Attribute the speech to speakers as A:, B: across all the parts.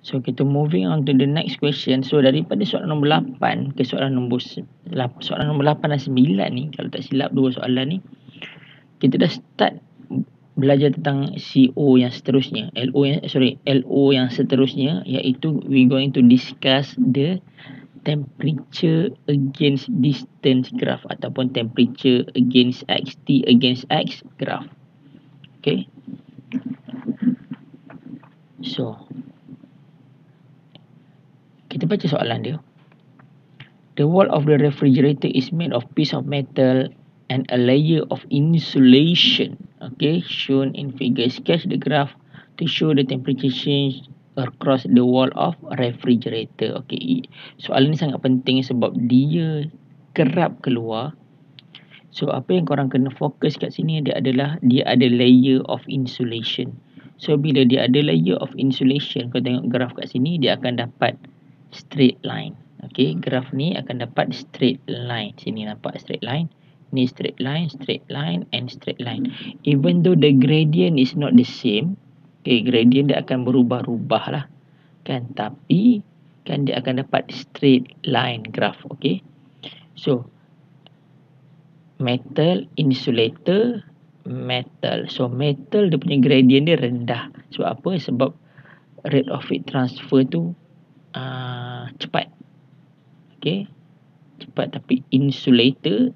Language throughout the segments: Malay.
A: So kita moving on to the next question. So daripada soalan nombor 8 ke soalan nombor 8 dan 9 ni, kalau tak silap dua soalan ni, kita dah start belajar tentang CO yang seterusnya, LO yang seterusnya, iaitu we going to discuss the temperature against distance graph ataupun temperature against X, T against X graph. Okay. So kita baca soalan dia. The wall of the refrigerator is made of piece of metal and a layer of insulation. Okay, shown in figure. Sketch the graph to show the temperature change across the wall of refrigerator. Okay, soalan ni sangat penting sebab dia kerap keluar. So apa yang korang kena fokus kat sini dia ada layer of insulation. So bila dia ada layer of insulation, kau tengok graf kat sini, dia akan dapat straight line. Okay, graf ni akan dapat straight line. Sini nampak straight line. Ni straight line and straight line. Even though the gradient is not the same, okay, gradient dia akan berubah-ubah lah, kan? Tapi kan dia akan dapat straight line graph. Okay, so metal, insulator, metal. So metal dia punya gradient dia rendah. Sebab apa? Sebab rate of heat transfer tu cepat. Okay, cepat. Tapi insulator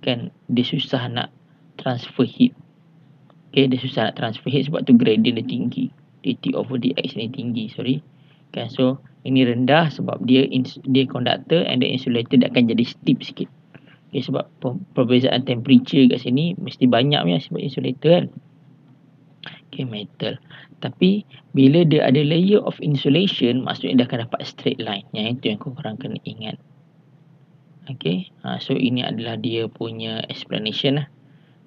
A: kan dia susah nak transfer heat. Okay, dia susah nak transfer heat sebab tu gradient dia tinggi. dt over dx ni tinggi, sorry. Kan, so ini rendah sebab dia conductor, and the insulator dia akan jadi steep sikit. Okay, sebab perbezaan temperature kat sini mesti banyak punya sebab insulator kan. Okay, metal. Tapi bila dia ada layer of insulation, maksudnya dia akan dapat straight line. Yang itu yang korang kena ingat. Okay, so ini adalah dia punya explanation lah.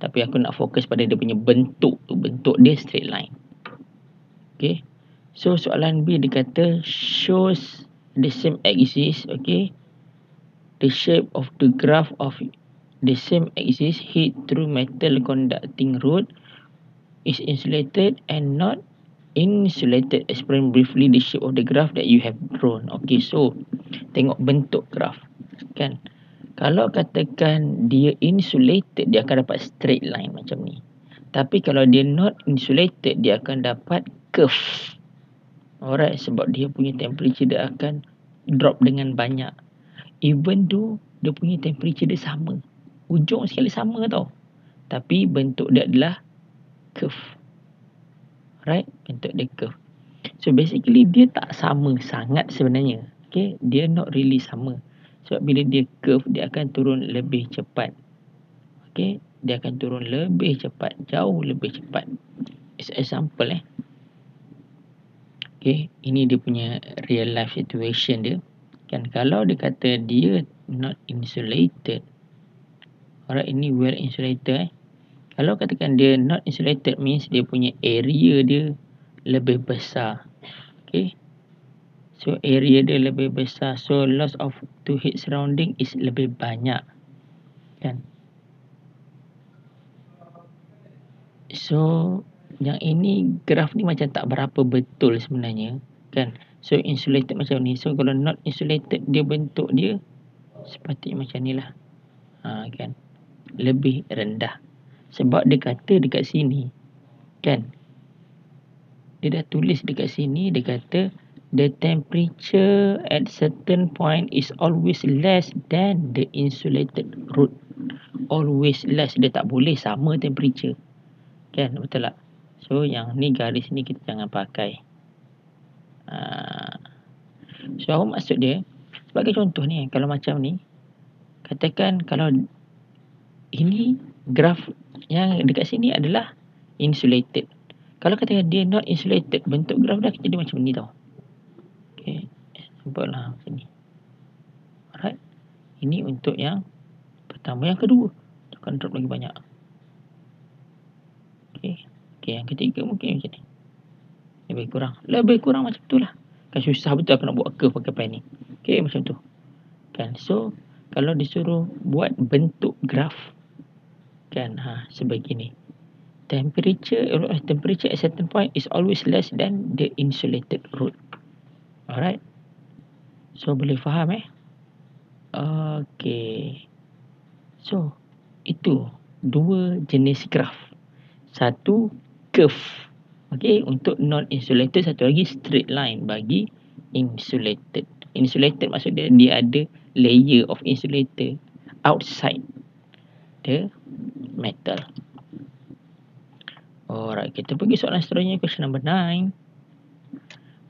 A: Tapi aku nak fokus pada dia punya bentuk tu. Bentuk dia straight line. Okay, so soalan B dia kata shows the same axis. Okay, the shape of the graph of the same axis heat through metal conducting rod is insulated and not insulated. Explain briefly the shape of the graph that you have drawn. Okay, so tengok bentuk graph kan. Kalau katakan dia insulated, dia akan dapat straight line macam ni. Tapi kalau dia not insulated, dia akan dapat curve. Alright, sebab dia punya temperature dia akan drop dengan banyak. Even though dia punya temperature dia sama, ujung sekali sama tau, tapi bentuk dia adalah curve. Right, bentuk dia curve. So basically dia tak sama sangat sebenarnya. Okay, dia not really sama. Sebab bila dia curve, dia akan turun lebih cepat. Okay, dia akan turun lebih cepat, jauh lebih cepat. It's example Okay, ini dia punya real life situation dia. Kan, kalau dia kata dia not insulated, alright, ini well insulated. Kalau katakan dia not insulated means dia punya area dia lebih besar. Okay, so area dia lebih besar, so loss of to heat surrounding is lebih banyak kan. So yang ini graf ni macam tak berapa betul sebenarnya kan. So insulated macam ni, so kalau not insulated dia bentuk dia sepatutnya macam ni lah, kan, lebih rendah. Sebab dia kata dekat sini kan, dia dah tulis dekat sini, dia kata the temperature at certain point is always less than the insulated rod. Always less, dia tak boleh sama temperature kan, betul tak? So yang ni garis ni kita jangan pakai. So apa maksud dia? Sebagai contoh ni, kalau macam ni, katakan kalau ini graf yang dekat sini adalah insulated. Kalau katakan dia not insulated, bentuk graf dah jadi macam ni tau. Okay, nampak lah macam ni. Alright, ini untuk yang pertama. Yang kedua, akan drop lagi banyak. Okay, yang ketiga mungkin macam ni. Lebih kurang macam tu lah. Kan susah betul aku nak buat curve pakai pen ni. Okay, macam tu. Kan, so kalau disuruh buat bentuk graf kan, sebegini. Temperature at certain point is always less than the insulated rod. Alright. So boleh faham Okay. So itu dua jenis graf. Satu curve. Okay, untuk non-insulated, satu lagi straight line bagi insulated. Insulated maksud dia ada layer of insulator outside the metal. Alright, kita pergi soalan seterusnya, question number 9.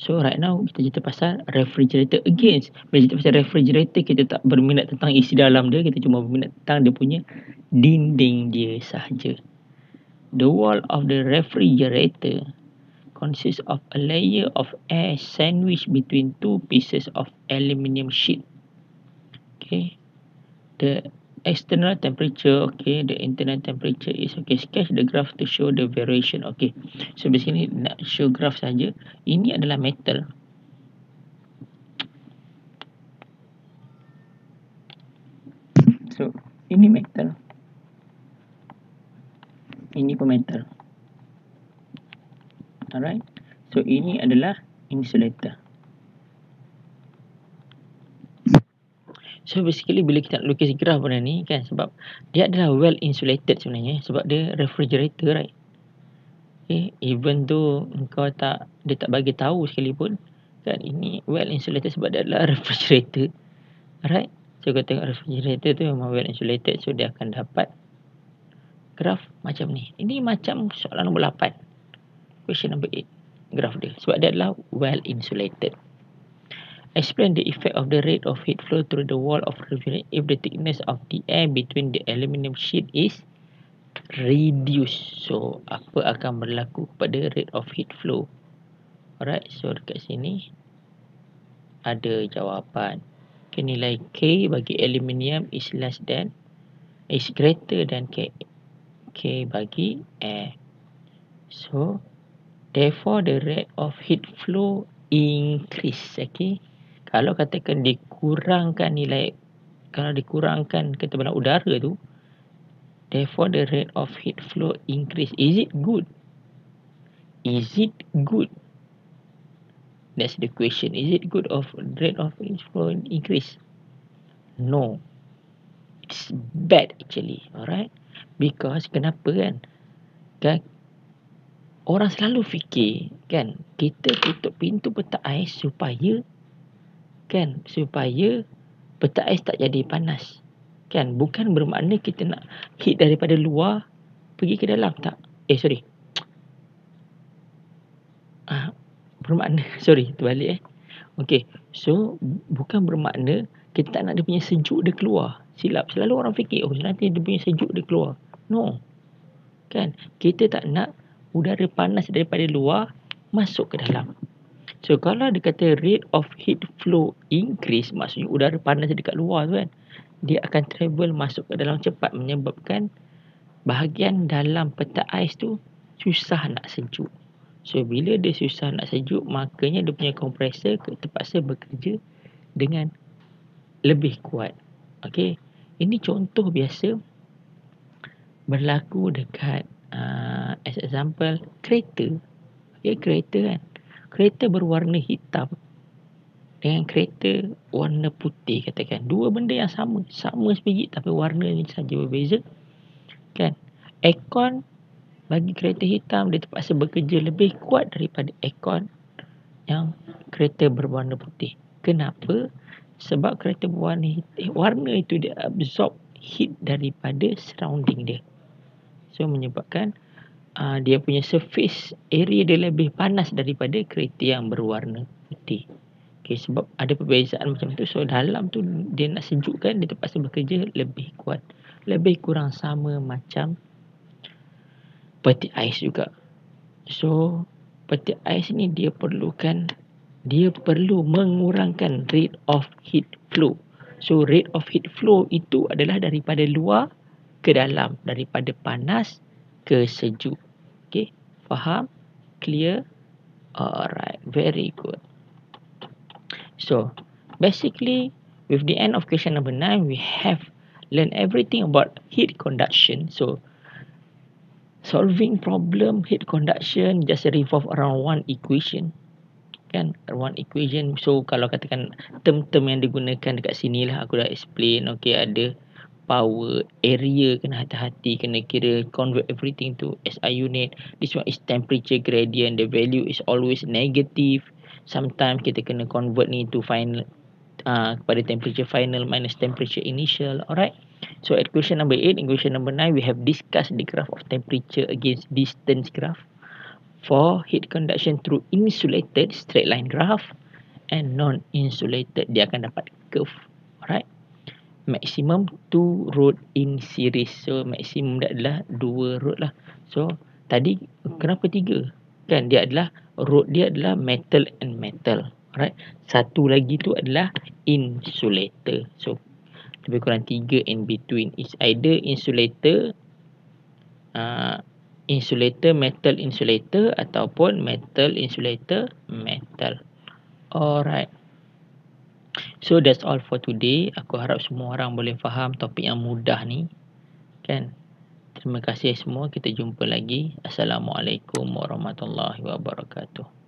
A: So right now kita cerita pasal refrigerator. Again, bila cerita pasal refrigerator, kita tak berminat tentang isi dalam dia, kita cuma berminat tentang dia punya dinding dia sahaja. The wall of the refrigerator consists of a layer of air sandwiched between two pieces of aluminium sheet. Okay. The external temperature, okay, the internal temperature is okay. Sketch the graph to show the variation. Okay, so basically nak show graph saja. Ini adalah metal. So ini metal, ini pun metal. Alright, so ini adalah insulator. So basically bila kita nak lukis graf benda ni kan, sebab dia adalah well insulated sebenarnya, sebab dia refrigerator, right? Okay, even though dia tak bagi tahu sekalipun kan, ini well insulated sebab dia adalah refrigerator. Alright, so kalau tengok refrigerator tu memang well insulated, so dia akan dapat graf macam ni. Ini macam soalan nombor 8, question number 8, graf dia, sebab dia adalah well insulated. Explain the effect of the rate of heat flow through the wall of refrigerator if the thickness of the air between the aluminium sheet is reduced. So apa akan berlaku pada rate of heat flow? Alright, so dekat sini ada jawapan. Okay, nilai K bagi aluminium is greater than K bagi air. So therefore the rate of heat flow increase. Okay, kalau katakan dikurangkan nilai, kalau dikurangkan ketebalan udara tu, therefore the rate of heat flow increase. Is it good? Is it good? That's the question. Is it good of rate of heat flow increase? No. It's bad actually. Alright. Because kenapa kan? Orang selalu fikir kan, kita tutup pintu petak ais supaya petak ais tak jadi panas. Kan, bukan bermakna kita nak heat daripada luar pergi ke dalam, tak. Bermakna, terbalik Okay, so bukan bermakna kita tak nak dia punya sejuk dia keluar. Silap, selalu orang fikir, nanti dia punya sejuk dia keluar. No. Kan, kita tak nak udara panas daripada luar masuk ke dalam. So kalau dia kata rate of heat flow increase, maksudnya udara panas dekat luar tu kan, dia akan travel masuk ke dalam cepat, menyebabkan bahagian dalam petak ais tu susah nak sejuk. So bila dia susah nak sejuk, makanya dia punya kompresor terpaksa bekerja dengan lebih kuat. Okay, ini contoh biasa berlaku dekat as example kereta. Okay, kereta kan, kereta berwarna hitam dengan kereta warna putih, katakan dua benda yang sama sebiji tapi warnanya saja berbeza kan. Aircon bagi kereta hitam dia terpaksa bekerja lebih kuat daripada aircon yang kereta berwarna putih. Kenapa? Sebab kereta berwarna hitam, warna itu dia absorb heat daripada surrounding dia, so menyebabkan dia punya surface area dia lebih panas daripada kereta yang berwarna putih. Okay, sebab ada perbezaan macam tu, so dalam tu dia nak sejukkan, dia terpaksa bekerja lebih kuat. Lebih kurang sama macam peti ais juga. So peti ais ni dia perlu mengurangkan rate of heat flow. So rate of heat flow itu adalah daripada luar ke dalam, daripada panas ke sejuk. Okay, faham? Clear? Alright, very good. So basically with the end of question number 9, we have learned everything about heat conduction. So solving problem heat conduction just revolve around one equation. kan, one equation. So kalau katakan term-term yang digunakan dekat sini lah aku dah explain. Okay, ada power, area, kena hati-hati, kena kira, convert everything to SI unit. This one is temperature gradient, the value is always negative. Sometimes kita kena convert ni to final, kepada temperature final minus temperature initial. Alright, so at question number 8 and question number 9 we have discussed the graph of temperature against distance graph. For heat conduction through insulated, straight line graph, and non-insulated, dia akan dapat curve. Alright, maximum 2 rod in series. So maksimum dia adalah 2 rod lah. So tadi kenapa 3? Kan dia adalah rod dia adalah metal and metal. Alright, satu lagi tu adalah insulator. So lebih kurang 3 in between is either insulator, insulator metal insulator, ataupun metal insulator metal. Alright, so that's all for today. Aku harap semua orang boleh faham topik yang mudah ni, kan. Terima kasih semua, kita jumpa lagi. Assalamualaikum warahmatullahi wabarakatuh.